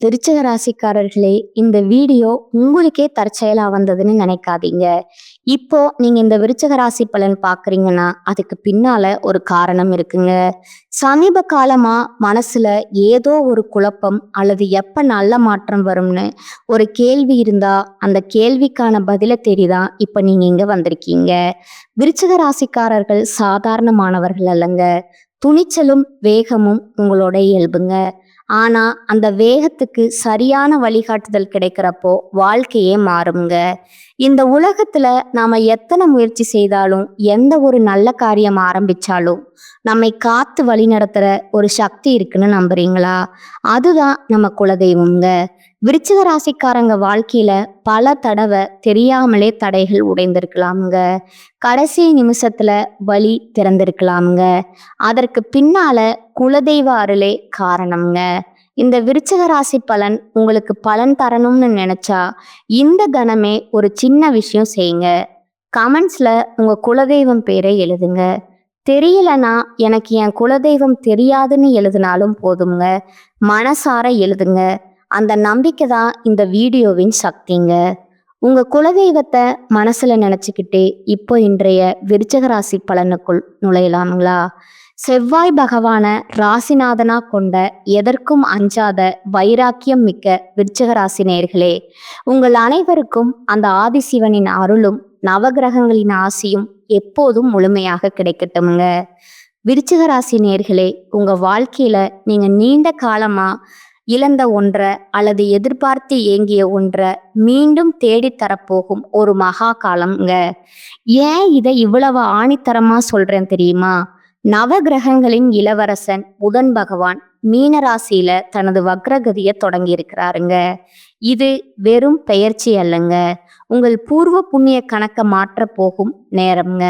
விருச்சிக ராசிக்காரர்களே, இந்த வீடியோ உங்களுக்கே தற்செயலா வந்ததுன்னு நினைக்காதீங்க. இப்போ நீங்க இந்த விருச்சிக ராசி பலன் பார்க்குறீங்கன்னா, அதுக்கு பின்னால ஒரு காரணம் இருக்குங்க. சமீப காலமா மனசுல ஏதோ ஒரு குழப்பம் அல்லது எப்ப நல்ல மாற்றம் வரும்னு ஒரு கேள்வி இருந்தா, அந்த கேள்விக்கான பதில தேடி தான் இப்ப நீங்க இங்க வந்திருக்கீங்க. விருச்சிக ராசிக்காரர்கள் சாதாரணமானவர்கள் அல்லங்க. துணிச்சலும், வேகமும் உங்களோட இயல்புங்க. ஆனா, அந்த வேகத்துக்கு சரியான வழிகாட்டுதல் கிடைக்கிறப்போ வாழ்க்கையே மாறுங்க. இந்த உலகத்துல நாம எத்தனை முயற்சி செய்தாலும், எந்த ஒரு நல்ல காரியம் ஆரம்பிச்சாலும், நம்மை காத்து வழிநடத்துற ஒரு சக்தி இருக்குன்னு நம்புறீங்களா? அதுதான் நம்ம குலதெய்வம்ங்க. விருச்சிக ராசிக்காரங்க வாழ்க்கையில பல தடவை தெரியாமலே தடைகள் உடைந்திருக்கலாமுங்க. கடைசி நிமிஷத்துல வழி திறந்திருக்கலாமுங்க. அதற்கு பின்னால குலதெய்வ அருளே காரணம்ங்க. இந்த விருச்சிக ராசி பலன் உங்களுக்கு பலன் தரணும்னு நினைச்சா இந்த கணமே ஒரு சின்ன விஷயம் செய்யுங்க. கமெண்ட்ஸ்ல உங்க குலதெய்வம் பேரை எழுதுங்க. தெரியலனா எனக்கு என் குலதெய்வம் தெரியாதுன்னு எழுதினாலும் போதுங்க. மனசார எழுதுங்க. அந்த நம்பிக்கை தான் இந்த வீடியோவின் சக்திங்க. உங்க குலதெய்வத்தை மனசுல நினைச்சுக்கிட்டே இப்போ இன்றைய விருச்சிக ராசி பலனுக்குள் நுழையலாங்களா? செவ்வாய் பகவான ராசிநாதனா கொண்ட எதற்கும் அஞ்சாத வைராக்கியம் மிக்க விருச்சிக ராசி நேயர்களே, உங்கள் அனைவருக்கும் அந்த ஆதிசிவனின் அருளும் நவகிரகங்களின் ஆசியும் எப்போதும் முழுமையாக கிடைக்கட்டும்ங்க. விருச்சிக ராசி நேயர்களே, உங்க வாழ்க்கையில நீங்க நீண்ட காலமா இழந்த ஒன்றை அல்லது எதிர்பார்த்து ஏங்கிய ஒன்றை மீண்டும் தேடித்தரப்போகும் ஒரு மகா காலம்ங்க. ஏன் இதை இவ்வளவு ஆணித்தரமா சொல்றேன் தெரியுமா? நவகிரகங்களின் இளவரசன் புதன் பகவான் மீனராசியில தனது வக்ரகதியை தொடங்கி இருக்கிறாருங்க. இது வெறும் பெயர்ச்சி அல்லங்க, உங்கள் பூர்வ புண்ணிய கணக்க மாற்ற போகும் நேரம்ங்க.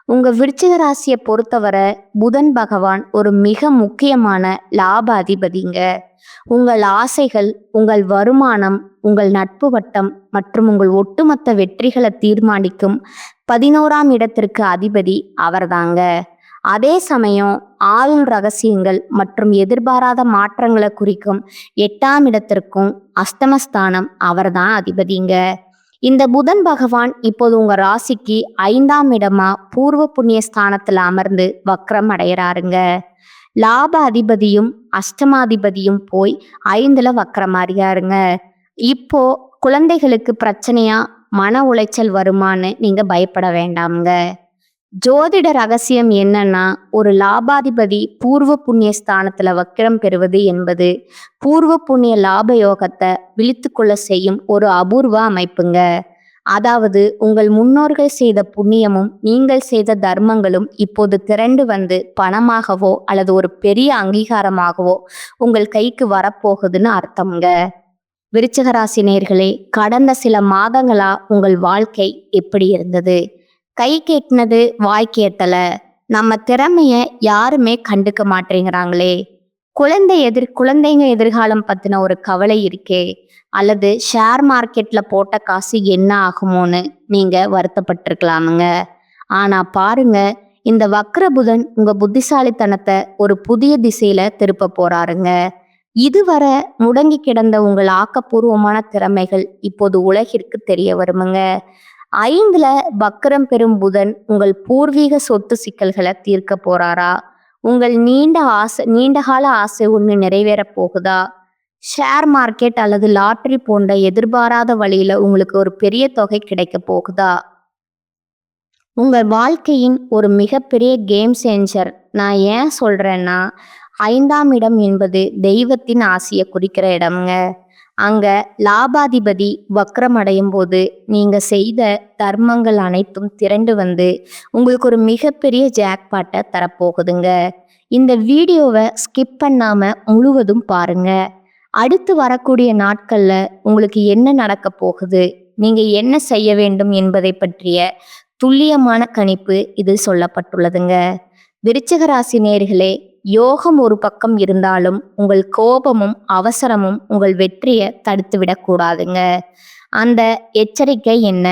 உங்க விருச்சிக ராசியை பொறுத்தவரை புதன் பகவான் ஒரு மிக முக்கியமான லாப அதிபதிங்க. உங்கள் ஆசைகள், உங்கள் வருமானம், உங்கள் நட்பு வட்டம் மற்றும் உங்கள் ஒட்டுமொத்த வெற்றிகளை தீர்மானிக்கும் 11ஆம் இடத்திற்கு அதிபதி அவர்தாங்க. அதே சமயம் ஆயுள் ரகசியங்கள் மற்றும் எதிர்பாராத மாற்றங்களை குறிக்கும் 8ஆம் இடத்திற்கும் அஸ்தமஸ்தானம் அவர்தான் அதிபதிங்க. இந்த புதன் பகவான் இப்போது உங்க ராசிக்கு 5ஆம் இடமா பூர்வ புண்ணிய ஸ்தானத்துல அமர்ந்து வக்ரம் அடைகிறாருங்க. லாப அதிபதியும் அஷ்டமாதிபதியும் போய் 5ல வக்ரமாறியாருங்க. இப்போ குழந்தைகளுக்கு பிரச்சனையா, மன உளைச்சல் வருமானு நீங்க பயப்பட வேண்டாம்ங்க. ஜோதிட ரகசியம் என்னன்னா, ஒரு லாபாதிபதி பூர்வ புண்ணிய ஸ்தானத்துல வக்கிரம் பெறுவது என்பது பூர்வ புண்ணிய லாப யோகத்தை விழித்து கொள்ள செய்யும் ஒரு அபூர்வ அமைப்புங்க. அதாவது உங்கள் முன்னோர்கள் செய்த புண்ணியமும் நீங்கள் செய்த தர்மங்களும் இப்போது திரண்டு வந்து பணமாகவோ அல்லது ஒரு பெரிய அங்கீகாரமாகவோ உங்கள் கைக்கு வரப்போகுதுன்னு அர்த்தம்ங்க. விருச்சிக ராசி நேயர்களே, கடந்த சில மாதங்களா உங்கள் வாழ்க்கை எப்படி இருந்தது? கை கேட்டினது வாய் கேட்டல. நம்ம திறமைய யாருமே கண்டுக்க மாட்டேங்கிறாங்களே. குழந்தைங்க எதிர்காலம் பத்தின ஒரு கவலை இருக்கே, அல்லது ஷேர் மார்க்கெட்ல போட்ட காசு என்ன ஆகுமோன்னு நீங்க வருத்தப்பட்டிருக்கலாமுங்க. ஆனா பாருங்க, இந்த வக்ர புதன் உங்க புத்திசாலித்தனத்தை ஒரு புதிய திசையில திருப்ப போறாருங்க. இதுவரை முடங்கி கிடந்த உங்கள் ஆக்கப்பூர்வமான திறமைகள் இப்போது உலகிற்கு தெரிய வருமுங்க. 5ல வக்ரம் பெறும் புதன் உங்கள் பூர்வீக சொத்து சிக்கல்களை தீர்க்க போறாரா? உங்கள் நீண்டகால ஆசை ஒன்று நிறைவேற போகுதா? ஷேர் மார்க்கெட் அல்லது லாட்டரி போன்ற எதிர்பாராத வழியில உங்களுக்கு ஒரு பெரிய தொகை கிடைக்க போகுதா? உங்கள் வாழ்க்கையின் ஒரு மிகப்பெரிய கேம் சேஞ்சர். நான் ஏன் சொல்றேன்னா, 5ஆம் இடம் என்பது தெய்வத்தின் ஆசையை குறிக்கிற இடம்ங்க. அங்க லாபாதிபதி வக்ரம் அடையும் போது நீங்க செய்த தர்மங்கள் அனைத்தும் திரண்டு வந்து உங்களுக்கு ஒரு மிகப்பெரிய ஜாக்பாட்டை தரப்போகுதுங்க. இந்த வீடியோவை ஸ்கிப் பண்ணாம முழுவதும் பாருங்க. அடுத்து வரக்கூடிய நாட்கள்ல உங்களுக்கு என்ன நடக்க போகுது, நீங்க என்ன செய்ய வேண்டும் என்பதை பற்றிய துல்லியமான கணிப்பு இதில் சொல்லப்பட்டுள்ளதுங்க. விருச்சிக ராசி நேயர்களே, யோகம் ஒரு பக்கம் இருந்தாலும் உங்கள் கோபமும் அவசரமும் உங்கள் வெற்றியை தடுத்து விடக்கூடாதுங்க. அந்த எச்சரிக்கை என்ன,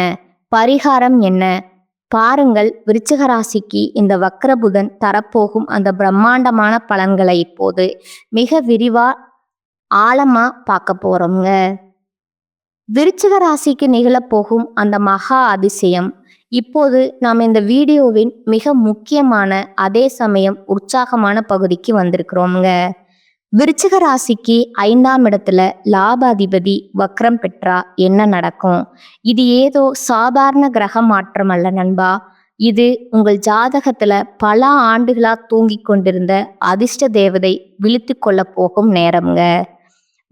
பரிகாரம் என்ன? பாருங்கள், விருச்சிக ராசிக்கு இந்த வக்ர புதன் தரப்போகும் அந்த பிரம்மாண்டமான பலன்களை இப்போது மிக விரிவா ஆழமா பார்க்க போறோங்க. விருச்சிக ராசிக்கு நிகழப்போகும் அந்த மகா அதிசயம் இப்போது நாம் இந்த வீடியோவின் மிக முக்கியமான அதே சமயம் உற்சாகமான பகுதிக்கு வந்திருக்கிறோம்ங்க. விருச்சிக ராசிக்கு 5ஆம் இடத்துல லாபாதிபதி வக்ரம் பெற்றா என்ன நடக்கும்? இது ஏதோ சாதாரண கிரக மாற்றம் அல்ல நண்பா. இது உங்கள் ஜாதகத்துல பல ஆண்டுகளா தூங்கிக் கொண்டிருந்த அதிர்ஷ்ட தேவதை விழித்து கொள்ள போகும் நேரம்ங்க.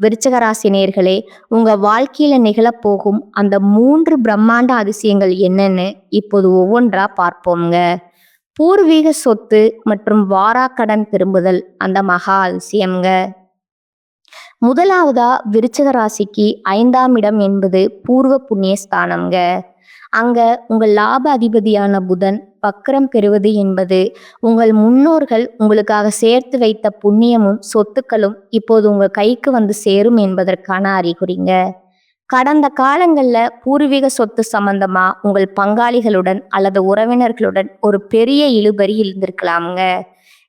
விருச்சிக ராசி நேயர்களே, உங்க வாழ்க்கையில நிகழப்போகும் அந்த 3 பிரம்மாண்ட அதிசயங்கள் என்னன்னு இப்போது ஒவ்வொன்றா பார்ப்போம்ங்க. பூர்வீக சொத்து மற்றும் வாராக்கடன் திரும்புதல் அந்த மகா அதிசயம்ங்க. முதலாவதா விருச்சிக ராசிக்கு 5ஆம் இடம் என்பது பூர்வ புண்ணிய ஸ்தானம்ங்க. அங்க உங்கள் லாப அதிபதியான புதன் வக்ரம் பெறுவது என்பது உங்கள் முன்னோர்கள் உங்களுக்காக சேர்த்து வைத்த புண்ணியமும் சொத்துக்களும் இப்போது உங்க கைக்கு வந்து சேரும் என்பதற்கான அறிகுறிங்க. கடந்த காலங்கள்ல பூர்வீக சொத்து சம்பந்தமா உங்கள் பங்காளிகளுடன் அல்லது உறவினர்களுடன் ஒரு பெரிய இழுபறி இருந்திருக்கலாமுங்க.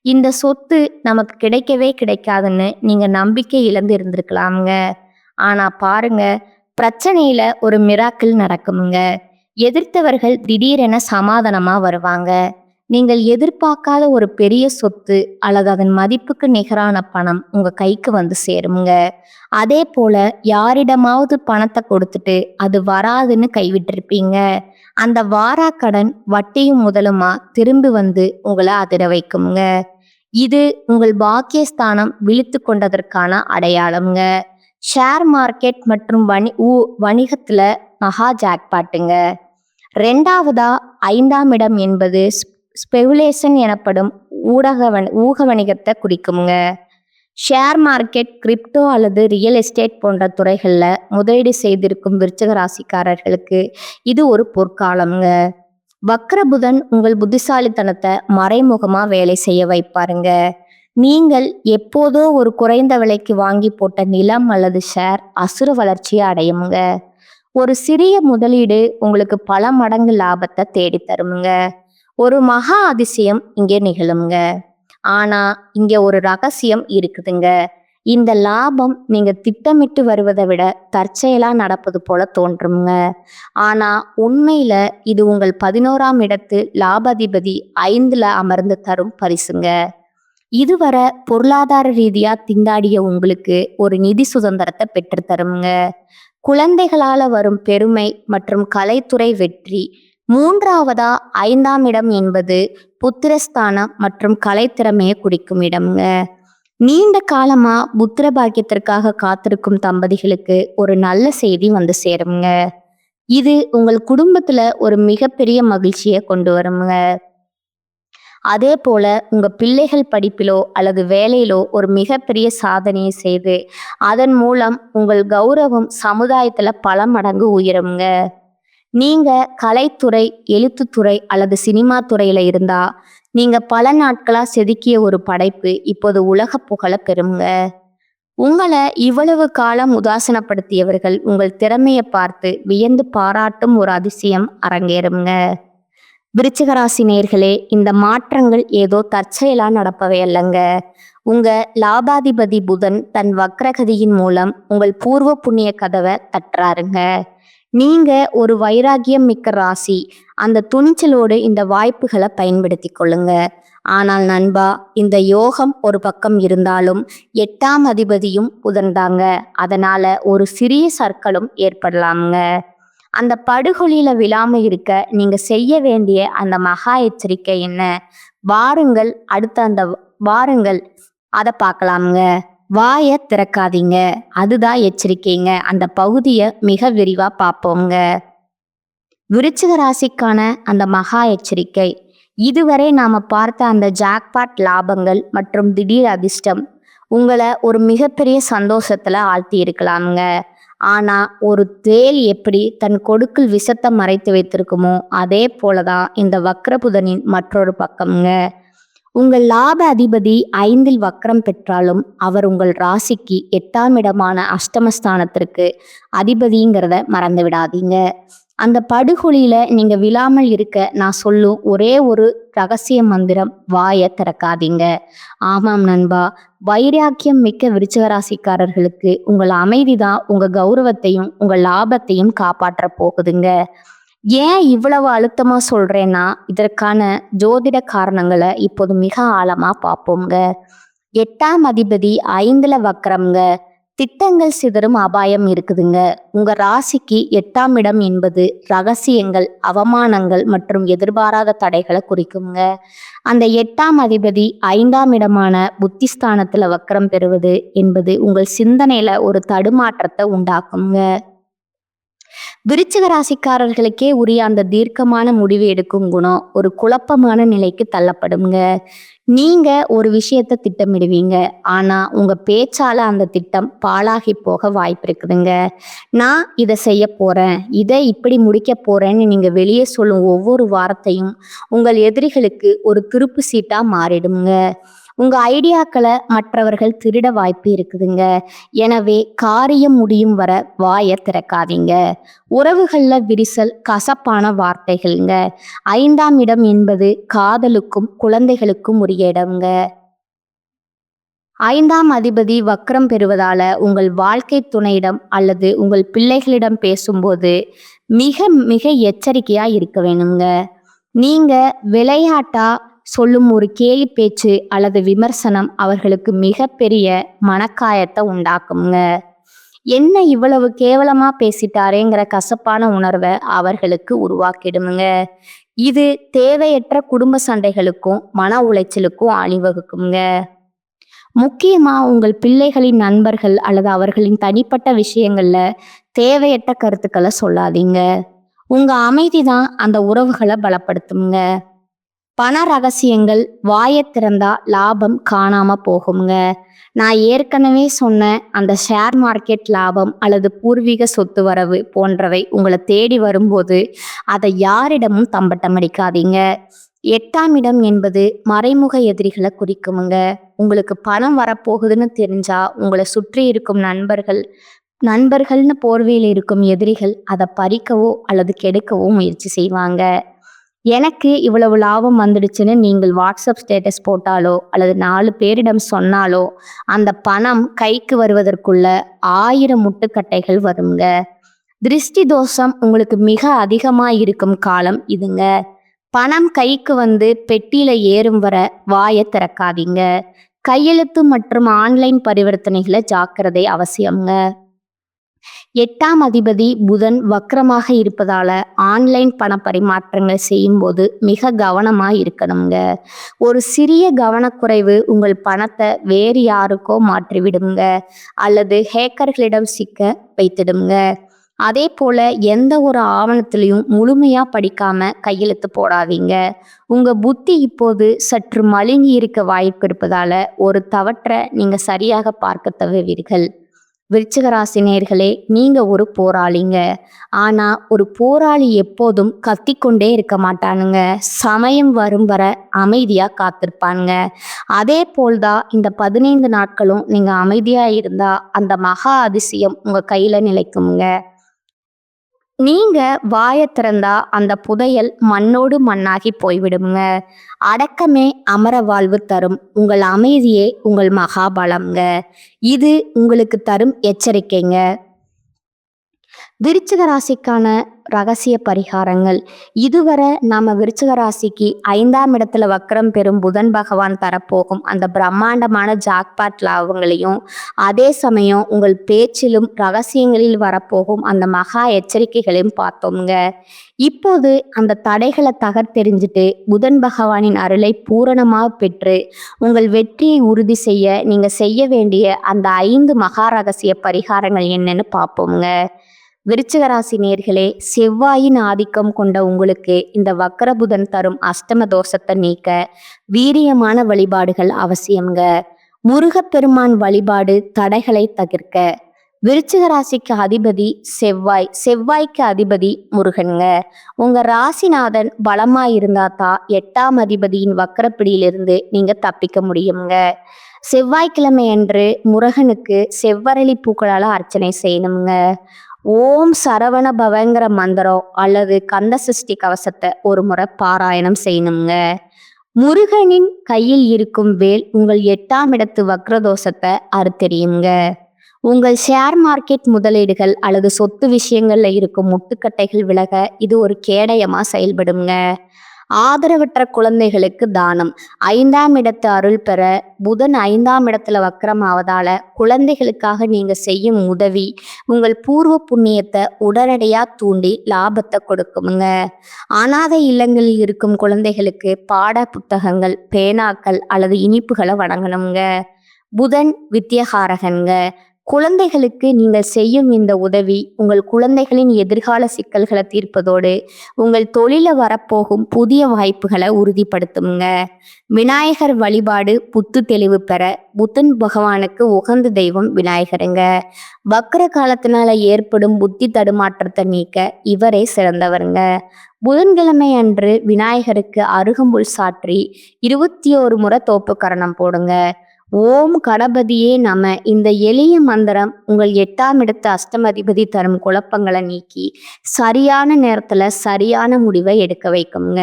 இந்த சொத்து நமக்கு கிடைக்கவே கிடைக்காதுன்னு நீங்க நம்பிக்கை இழந்து இருந்திருக்கலாமுங்க. ஆனா பாருங்க, பிரச்சனையில ஒரு மிராக்கிள் நடக்குமுங்க. எதிர்த்தவர்கள் திடீரென சமாதானமா வருவாங்க. நீங்கள் எதிர்பார்க்காத ஒரு பெரிய சொத்து அல்லது அதன் மதிப்புக்கு நிகரான பணம் உங்க கைக்கு வந்து சேருங்க. அதே போல யாரிடமாவது பணத்தை கொடுத்துட்டு அது வராதுன்னு கைவிட்டிருப்பீங்க. அந்த வாராக்கடன் வட்டியும் முதலுமா திரும்பி வந்து உங்களை அதிர வைக்குங்க. இது உங்கள் பாக்கியஸ்தானம் விழித்து கொண்டதற்கான அடையாளம்ங்க. ஷேர் மார்க்கெட் மற்றும் வணிகத்துல மகா ஜாக்பாட்டுங்க. 2ஆவதா 5ஆம் இடம் என்பது ஸ்பெகுலேஷன் எனப்படும் ஊக வணிகத்தை குறிக்குங்க. ஷேர் மார்க்கெட், கிரிப்டோ அல்லது ரியல் எஸ்டேட் போன்ற துறைகளில் முதலீடு செய்திருக்கும் விருச்சிக ராசிக்காரர்களுக்கு இது ஒரு பொற்காலம்ங்க. வக்ரபுதன் உங்கள் புத்திசாலித்தனத்தை மறைமுகமாக வேலை செய்ய வைப்பாருங்க. நீங்கள் எப்போதோ ஒரு குறைந்த விலைக்கு வாங்கி போட்ட நிலம் அல்லது ஷேர் அசுர வளர்ச்சியை அடையுங்க. ஒரு சிறிய முதலீடு உங்களுக்கு பல மடங்கு லாபத்தை தேடி தருமுங்க. ஒரு மகா அதிசயம் இங்கே நிகழுங்க. ஆனா இங்க ஒரு ரகசியம் இருக்குதுங்க. இந்த லாபம் நீங்க திட்டமிட்டு வருவதை விட தற்செயலா நடப்பது போல தோன்றுங்க. ஆனா உண்மையில இது உங்கள் 11ஆம் இடத்து லாபாதிபதி 5ல அமர்ந்து தரும் பரிசுங்க. இதுவரை பொருளாதார ரீதியா திண்டாடிய உங்களுக்கு ஒரு நிதி சுதந்திரத்தை பெற்று தருங்க. குழந்தைகளால வரும் பெருமை மற்றும் கலைத்துறை வெற்றி. 3ஆவதா 5ஆம் இடம் என்பது புத்திரஸ்தானம் மற்றும் கலைத்திறமையை குறிக்கும் இடம்ங்க. நீண்ட காலமா புத்திர பாக்கியத்திற்காக காத்திருக்கும் தம்பதிகளுக்கு ஒரு நல்ல செய்தி வந்து சேருங்க. இது உங்கள் குடும்பத்துல ஒரு மிகப்பெரிய மகிழ்ச்சியை கொண்டு வருங்க. அதே போல உங்க பிள்ளைகள் படிப்பிலோ அல்லது வேலையிலோ ஒரு மிகப்பெரிய சாதனையை செய்து அதன் மூலம் உங்கள் கௌரவம் சமுதாயத்துல பல மடங்கு உயருங்க. நீங்க கலைத்துறை, எழுத்துத்துறை அல்லது சினிமா துறையில இருந்தா நீங்க பல நாட்களா செதுக்கிய ஒரு படைப்பு இப்போது உலக புகழ பெறுங்க. உங்களை இவ்வளவு காலம் உதாசனப்படுத்தியவர்கள் உங்கள் திறமையை பார்த்து வியந்து பாராட்டும் ஒரு அதிசயம் அரங்கேறுங்க. விருச்சிக ராசி நேயர்களே, இந்த மாற்றங்கள் ஏதோ தற்செயலா நடப்பவை அல்லங்க. உங்க லாபாதிபதி புதன் தன் வக்ரகதியின் மூலம் உங்கள் பூர்வ புண்ணிய கதவை தட்டுறாருங்க. நீங்க ஒரு வைராகியம் மிக்க ராசி. அந்த துணிச்சலோடு இந்த வாய்ப்புகளை பயன்படுத்தி கொள்ளுங்க. ஆனால் நண்பா, இந்த யோகம் ஒரு பக்கம் இருந்தாலும் 8ஆம் அதிபதியும் புதன்தாங்க. அதனால ஒரு சிறிய சர்க்கலும் ஏற்படலாமுங்க. அந்த படுகொலியில விழாம இருக்க நீங்க செய்ய வேண்டிய அந்த மகா எச்சரிக்கை என்ன? வாருங்கள் அதை பார்க்கலாமுங்க. வாயை திறக்காதீங்க, அதுதான் எச்சரிக்கைங்க. அந்த பகுதியை மிக விரிவா பார்ப்போங்க. விருச்சிக ராசிக்கான அந்த மகா எச்சரிக்கை. இதுவரை நாம பார்த்த அந்த ஜாக்பாட் லாபங்கள் மற்றும் திடீர் அதிர்ஷ்டம் உங்களை ஒரு மிகப்பெரிய சந்தோஷத்துல ஆழ்த்தி இருக்கலாமுங்க. ஆனா ஒரு தேள் எப்படி தன் கொடுக்கில் விஷத்தை மறைத்து வைத்திருக்குமோ அதே போலதான் இந்த வக்ரபுதனின் மற்றொரு பக்கம்ங்க. உங்கள் லாப அதிபதி 5ல் வக்ரம் பெற்றாலும் அவர் உங்கள் ராசிக்கு 8ஆம் இடமான அஷ்டமஸ்தானத்திற்கு அதிபதிங்கிறத மறந்து விடாதீங்க. அந்த படுகொலியில நீங்க விழாமல் இருக்க நான் சொல்லும் ஒரே ஒரு ரகசிய மந்திரம், வாயை திறக்காதீங்க. ஆமாம் நண்பா, வைராக்கியம் மிக்க விருச்சிக ராசிக்காரர்களுக்கு உங்கள் அமைதிதான் உங்க கௌரவத்தையும் உங்க லாபத்தையும் காப்பாற்ற போகுதுங்க. ஏன் இவ்வளவு அழுத்தமா சொல்றேன்னா, இதற்கான ஜோதிட காரணங்களை இப்போது மிக ஆழமா பார்ப்போங்க. 8ஆம் அதிபதி 5ல வக்ரம்ங்க. திட்டங்கள் சிதறும் அபாயம் இருக்குதுங்க. உங்க ராசிக்கு 8ஆம் இடம் என்பது ரகசியங்கள், அவமானங்கள் மற்றும் எதிர்பாராத தடைகளை குறிக்குங்க. அந்த 8ஆம் அதிபதி 5ஆம் இடமான புத்திஸ்தானத்துல வக்ரம் பெறுவது என்பது உங்கள் சிந்தனையில ஒரு தடுமாற்றத்தை உண்டாக்குங்க. விருச்சிக ராசிக்காரர்களுக்கே உரிய அந்த தீர்க்கமான முடிவு எடுக்கும் குணம் ஒரு குழப்பமான நிலைக்கு தள்ளப்படுங்க. நீங்க ஒரு விஷயத்தை திட்டமிடுவீங்க, ஆனா உங்க பேச்சால அந்த திட்டம் பாழாகி போக வாய்ப்பு இருக்குதுங்க. நான் இதை செய்ய போறேன், இதை இப்படி முடிக்க போறேன்னு நீங்க வெளியே சொல்லும் ஒவ்வொரு வார்த்தையும் உங்கள் எதிரிகளுக்கு ஒரு திருப்பு சீட்டா மாறிடுங்க. உங்க ஐடியாக்களை மற்றவர்கள் திருட வாய்ப்பு இருக்குதுங்க. எனவே காரியம் முடியும் வர வாயை திறக்காதீங்க. உறவுகள்ல விரிசல், கசப்பான வார்த்தைகள்ங்க. 5ஆம் இடம் என்பது காதலுக்கும் குழந்தைகளுக்கும் உரிய இடம்ங்க. 5ஆம் அதிபதி வக்ரம் பெறுவதால உங்கள் வாழ்க்கை துணையிடம் அல்லது உங்கள் பிள்ளைகளிடம் பேசும்போது மிக மிக எச்சரிக்கையா இருக்க வேணுங்க. நீங்க விளையாட்டா சொல்லும் ஒரு கேலி பேச்சு அல்லது விமர்சனம் அவர்களுக்கு மிகப்பெரிய மனக்காயத்தை உண்டாக்குங்க. என்ன இவ்வளவு கேவலமா பேசிட்டாரேங்கிற கசப்பான உணர்வை அவர்களுக்கு உருவாக்கிடுங்க. இது தேவையற்ற குடும்ப சண்டைகளுக்கும் மன உளைச்சலுக்கும் அணிவகுக்குங்க. முக்கியமா உங்கள் பிள்ளைகளின் நண்பர்கள் அல்லது அவர்களின் தனிப்பட்ட விஷயங்கள்ல தேவையற்ற கருத்துக்களை சொல்லாதீங்க. உங்க அமைதிதான் அந்த உறவுகளை பலப்படுத்துங்க. பண ரகசியங்கள், வாயை திறந்தா லாபம் காணாம போகுங்க. நான் ஏற்கனவே சொன்ன அந்த ஷேர் மார்க்கெட் லாபம் அல்லது பூர்வீக சொத்து வரவு போன்றவை உங்களை தேடி வரும்போது அதை யாரிடமும் தம்பட்டம் அடிக்காதீங்க. 8ஆம் இடம் என்பது மறைமுக எதிரிகளை குறிக்குமுங்க. உங்களுக்கு பணம் வரப்போகுதுன்னு தெரிஞ்சா உங்களை சுற்றி இருக்கும் நண்பர்கள்னு போர்வையில் இருக்கும் எதிரிகள் அதை பறிக்கவோ அல்லது கெடுக்கவோ முயற்சி செய்வாங்க. எனக்கு இவ்வளவு லாபம் வந்துடுச்சுன்னு நீங்கள் வாட்ஸ்அப் ஸ்டேட்டஸ் போட்டாலோ அல்லது 4 பேரிடம் சொன்னாலோ அந்த பணம் கைக்கு வருவதற்குள்ள 1000 முட்டுக்கட்டைகள் வருங்க. திருஷ்டி தோஷம் உங்களுக்கு மிக அதிகமா இருக்கும் காலம் இதுங்க. பணம் கைக்கு வந்து பெட்டியில ஏறும் வர வாயை திறக்காதீங்க. கையெழுத்து மற்றும் ஆன்லைன் பரிவர்த்தனைகளை ஜாக்கிரதை அவசியம்ங்க. 8ஆம் அதிபதி புதன் வக்ரமாக இருப்பதால ஆன்லைன் பண பரிமாற்றங்கள் செய்யும்போது மிக கவனமா இருக்கணுங்க. ஒரு சிறிய கவனக்குறைவு உங்கள் பணத்தை வேறு யாருக்கோ மாற்றிவிடுங்க அல்லது ஹேக்கர்களிடம் சிக்க வைத்திடுங்க. அதே போல எந்த ஒரு ஆவணத்திலையும் முழுமையா படிக்காம கையெழுத்து போடாதீங்க. உங்க புத்தி இப்போது சற்று மழுங்கி இருக்க வாய்ப்பு இருப்பதால ஒரு தவற்றை நீங்க சரியாக பார்க்க தவறுவீர்கள். விருச்சிக ராசி நேயர்களே, நீங்க ஒரு போராளிங்க. ஆனா ஒரு போராளி எப்போதும் கத்திக்கொண்டே இருக்க மாட்டானுங்க. சமயம் வரும் வர அமைதியா காத்திருப்பானுங்க. அதே போல்தான் இந்த 15 நாட்களும் நீங்க அமைதியா இருந்தா அந்த மகா அதிசயம் உங்க கையில நிலைக்குங்க. நீங்க வாயை திறந்தா அந்த புதையல் மண்ணோடு மண்ணாகி போய்விடுங்க. அடக்கமே அமர வாழ்வு தரும். உங்கள் அமைதியே உங்கள் மகாபலம்ங்க. இது உங்களுக்கு தரும் எச்சரிக்கைங்க. விருச்சிக ராசிக்கான ரகசிய பரிகாரங்கள். இதுவரை நாம விருச்சிக ராசிக்கு 5ஆம் இடத்துல வக்ரம் பெறும் புதன் பகவான் தரப்போகும் அந்த பிரம்மாண்டமான ஜாக்பாட் லாபங்களையும், அதே சமயம் உங்கள் பேச்சிலும் ரகசியங்களில் வரப்போகும் அந்த மகா எச்சரிக்கைகளையும் பார்த்தோம்ங்க. இப்போது அந்த தடைகளை தகர்த்தெறிஞ்சிட்டு புதன் பகவானின் அருளை பூரணமாக பெற்று உங்கள் வெற்றியை உறுதி செய்ய நீங்க செய்ய வேண்டிய அந்த 5 மகா ரகசிய பரிகாரங்கள் என்னன்னு பார்ப்போம்ங்க. விருச்சிக ராசி நேயர்களே, செவ்வாயின் ஆதிக்கம் கொண்ட உங்களுக்கு இந்த வக்கர புதன் தரும் அஷ்டம தோஷத்தை நீக்க வீரியமான வழிபாடுகள் அவசியம்ங்க. முருகப்பெருமான் வழிபாடு தடைகளை தவிர்க்க. விருச்சிக ராசிக்கு அதிபதி செவ்வாய்க்கு அதிபதி முருகனுங்க. உங்க ராசிநாதன் பலமா இருந்தா தான் 8ஆம் அதிபதியின் வக்கரப்பிடியிலிருந்து நீங்க தப்பிக்க முடியுங்க. செவ்வாய்க்கிழமை அன்று முருகனுக்கு செவ்வரளி பூக்களால அர்ச்சனை செய்யணுங்க. ஓம் சரவண பவங்கிற மந்திரம் அல்லது கந்த சஷ்டி கவசத்தை ஒரு முறை பாராயணம் செய்யணுங்க. முருகனின் கையில் இருக்கும் வேல் உங்கள் 8ஆம் இடத்து வக்ரதோஷத்தை அறுத்தெறியுங்க. உங்கள் ஷேர் மார்க்கெட் முதலீடுகள் அல்லது சொத்து விஷயங்கள்ல இருக்கும் முட்டுக்கட்டைகள் விலக இது ஒரு கேடயமா செயல்படுங்க. ஆதரவற்ற குழந்தைகளுக்கு தானம். 5ஆம் இடத்து அருள் பெற புதன் 5ஆம் இடத்துல வக்ரமாவதால குழந்தைகளுக்காக நீங்க செய்யும் உதவி உங்கள் பூர்வ புண்ணியத்தை உடனடியா தூண்டி லாபத்தை கொடுக்குமுங்க. அனாதை இல்லங்களில் இருக்கும் குழந்தைகளுக்கு பாட புத்தகங்கள், பேனாக்கள் அல்லது இனிப்புகளை வழங்கணுங்க. புதன் வித்தியகாரகன்க. குழந்தைகளுக்கு நீங்கள் செய்யும் இந்த உதவி உங்கள் குழந்தைகளின் எதிர்கால சிக்கல்களை தீர்ப்பதோடு உங்கள் தொழில வரப்போகும் புதிய வாய்ப்புகளை உறுதிப்படுத்துங்க. விநாயகர் வழிபாடு புத்து தெளிவு பெற புதன் பகவானுக்கு உகந்த தெய்வம் விநாயகருங்க. வக்ர காலத்தினால ஏற்படும் புத்தி தடுமாற்றத்தை நீக்க இவரே சிறந்தவருங்க. புதன்கிழமை அன்று விநாயகருக்கு அருகம்புல் சாற்றி 21 முறை தோப்புக்கரணம் போடுங்க. ஓம் கணபதியே நம. இந்த எளிய மந்திரம் உங்கள் 8ஆம் இடத்து அஷ்டமதிபதி தரும் குழப்பங்களை நீக்கி சரியான நேரத்துல சரியான முடிவை எடுக்க வைக்குங்க.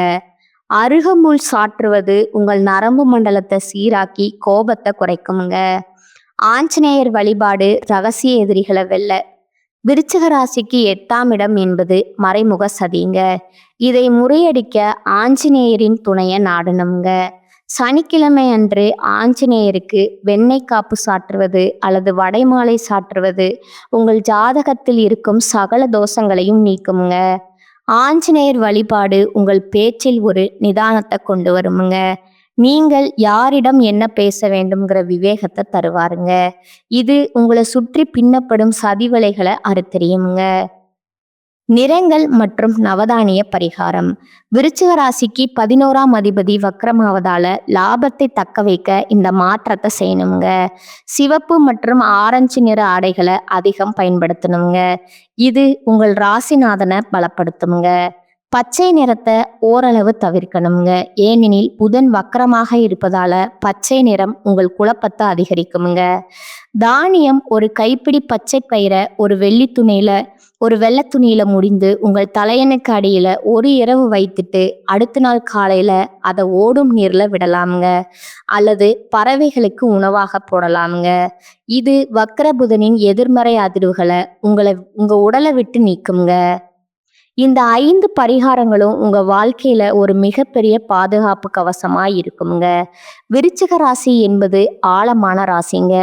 அருகம்புல் சாற்றுவது உங்கள் நரம்பு மண்டலத்தை சீராக்கி கோபத்தை குறைக்குங்க. ஆஞ்சநேயர் வழிபாடு ரகசிய எதிரிகளை வெல்ல. விருச்சிக ராசிக்கு 8ஆம் இடம் என்பது மறைமுக சதிங்க. இதை முறியடிக்க ஆஞ்சநேயரின் துணையை நாடணுங்க. சனிக்கிழமை அன்று ஆஞ்சநேயருக்கு வெண்ணெய் காப்பு சாற்றுவது அல்லது வடைமாலை சாற்றுவது உங்கள் ஜாதகத்தில் இருக்கும் சகல தோஷங்களையும் நீக்குமுங்க. ஆஞ்சநேயர் வழிபாடு உங்கள் பேச்சில் ஒரு நிதானத்தை கொண்டு வருமுங்க. நீங்கள் யாரிடம் என்ன பேச வேண்டும்ங்கிற விவேகத்தை தருவாருங்க. இது உங்களை சுற்றி பின்னப்படும் சதிவலைகளை அறுத்தெறியுமுங்க. நிறங்கள் மற்றும் நவதானிய பரிகாரம். விருச்சிக ராசிக்கு 11ஆம் அதிபதி வக்ரமாவதால லாபத்தை தக்க வைக்க இந்த மாற்றத்தை செய்யணுங்க. சிவப்பு மற்றும் ஆரஞ்சு நிற ஆடைகளை அதிகம் பயன்படுத்தணுங்க. இது உங்கள் ராசிநாதனை பலப்படுத்துங்க. பச்சை நிறத்தை ஓரளவு தவிர்க்கணுங்க. ஏனெனில் புதன் வக்கரமாக இருப்பதால பச்சை நிறம் உங்கள் குழப்பத்தை அதிகரிக்குமுங்க. தானியம் ஒரு கைப்பிடி பச்சை பயிரை ஒரு வெள்ளை துணியில முடிந்து உங்கள் தலையணுக்கு அடியில ஒரு இரவு வைத்துட்டு அடுத்த நாள் காலையில அதை ஓடும் நீர்ல விடலாமுங்க. அல்லது பறவைகளுக்கு உணவாக போடலாமுங்க. இது வக்ர புதனின் எதிர்மறை அதிர்வுகளை உங்க உடலை விட்டு நீக்குங்க. இந்த 5 பரிகாரங்களும் உங்க வாழ்க்கையில ஒரு மிகப்பெரிய பாதுகாப்பு கவசமா இருக்குங்க. விருச்சிக ராசி என்பது ஆழமான ராசிங்க.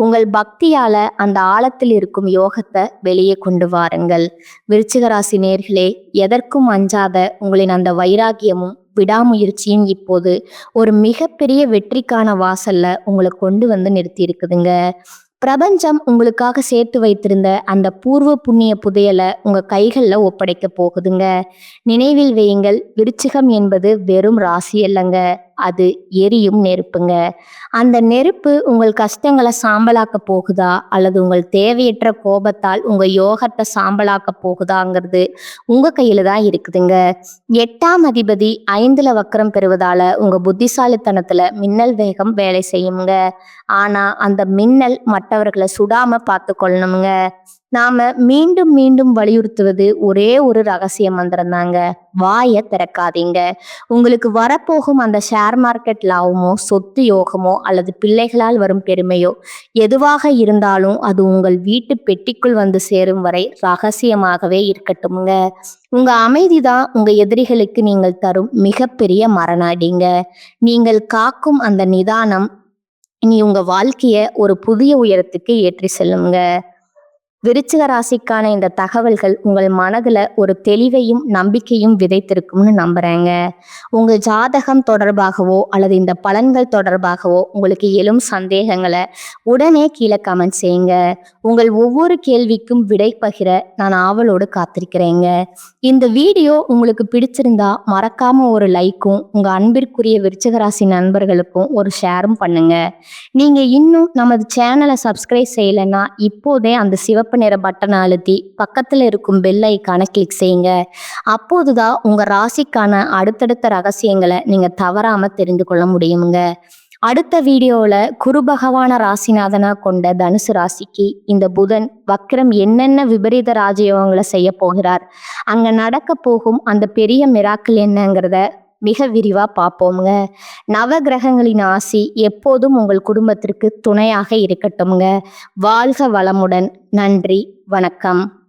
உங்கள் பக்தியால அந்த ஆழத்தில் இருக்கும் யோகத்தை வெளியே கொண்டு வாருங்கள். விருச்சிக ராசி நேயர்களே, எதற்கும் அஞ்சாத உங்களின் அந்த வைராகியமும் விடாமுயற்சியும் இப்போது ஒரு மிகப்பெரிய வெற்றிக்கான வாசல்ல உங்களை கொண்டு வந்து நிறுத்தி இருக்குதுங்க. பிரபஞ்சம் உங்களுக்காக சேர்த்து வைத்திருந்த அந்த பூர்வ புண்ணிய புதையலை உங்க கைகள்ல ஒப்படைக்க போகுதுங்க. நினைவில் வையுங்கள், விருச்சிகம் என்பது வெறும் ராசி அல்லங்க, அது எரியும் நெருப்புங்க. அந்த நெருப்பு உங்கள் கஷ்டங்களை சாம்பலாக்க போகுதா அல்லது உங்கள் தேவையற்ற கோபத்தால் உங்க யோகத்தை சாம்பலாக்க போகுதாங்கிறது உங்க கையில தான் இருக்குதுங்க. 8ஆம் அதிபதி 5ல வக்கரம் பெறுவதால உங்க புத்திசாலித்தனத்துல மின்னல் வேகம் வேலை செய்யுங்க. ஆனா அந்த மின்னல் மற்றவர்களை சுடாம பார்த்து கொள்ளணுங்க. நாம மீண்டும் மீண்டும் வலியுறுத்துவது ஒரே ஒரு ரகசிய மந்திரம் தாங்க. வாயை திறக்காதீங்க. உங்களுக்கு வரப்போகும் அந்த ஷேர் மார்க்கெட் லாபமோ, சொத்து யோகமோ அல்லது பிள்ளைகளால் வரும் பெருமையோ எதுவாக இருந்தாலும் அது உங்கள் வீட்டு பெட்டிக்குள் வந்து சேரும் வரை ரகசியமாகவே இருக்கட்டும்ங்க. உங்க அமைதிதான் உங்க எதிரிகளுக்கு நீங்கள் தரும் மிகப்பெரிய மரணாடிங்க. நீங்கள் காக்கும் அந்த நிதானம் இனி உங்க வாழ்க்கைய ஒரு புதிய உயரத்துக்கு ஏற்றி செல்லுங்க. விருச்சிக ராசிக்கான இந்த தகவல்கள் உங்கள் மனதுல ஒரு தெளிவையும் நம்பிக்கையும் விதைத்திருக்கும்னு நம்புறேங்க. உங்க ஜாதகம் தொடர்பாகவோ அல்லது இந்த பலன்கள் தொடர்பாகவோ உங்களுக்கு எழும் சந்தேகங்களை உடனே கீழே கமெண்ட் செய்யுங்க. உங்கள் ஒவ்வொரு கேள்விக்கும் விடை பகிர நான் ஆவலோடு காத்திருக்கிறேங்க. இந்த வீடியோ உங்களுக்கு பிடிச்சிருந்தா மறக்காம ஒரு லைக்கும் உங்க அன்பிற்குரிய விருச்சிக ராசி நண்பர்களுக்கும் ஒரு ஷேரும் பண்ணுங்க. நீங்க இன்னும் நமது சேனலை சப்ஸ்கிரைப் செய்யலைன்னா இப்போதே அந்த சிவப்பு நிற பட்டனை அழுத்தி பக்கத்துல இருக்கும் பெல் ஐகானை கிளிக் செய்யுங்க. அப்போதுதான் உங்க ராசிக்கான அடுத்தடுத்த ரகசியங்களை நீங்க தவறாம தெரிந்து கொள்ள முடியுங்க. அடுத்த வீடியோவில் குரு பகவான ராசிநாதனா கொண்ட தனுசு ராசிக்கு இந்த புதன் வக்ரம் என்னென்ன விபரீத ராஜயோகங்களை செய்ய போகிறார், அங்க நடக்க போகும் அந்த பெரிய மிராக்கிள் என்னங்கிறத மிக விரிவா பார்ப்போமுங்க. நவகிரகங்களின் ஆசி எப்போதும் உங்கள் குடும்பத்திற்கு துணையாக இருக்கட்டும்ங்க. வாழ்க வளமுடன். நன்றி. வணக்கம்.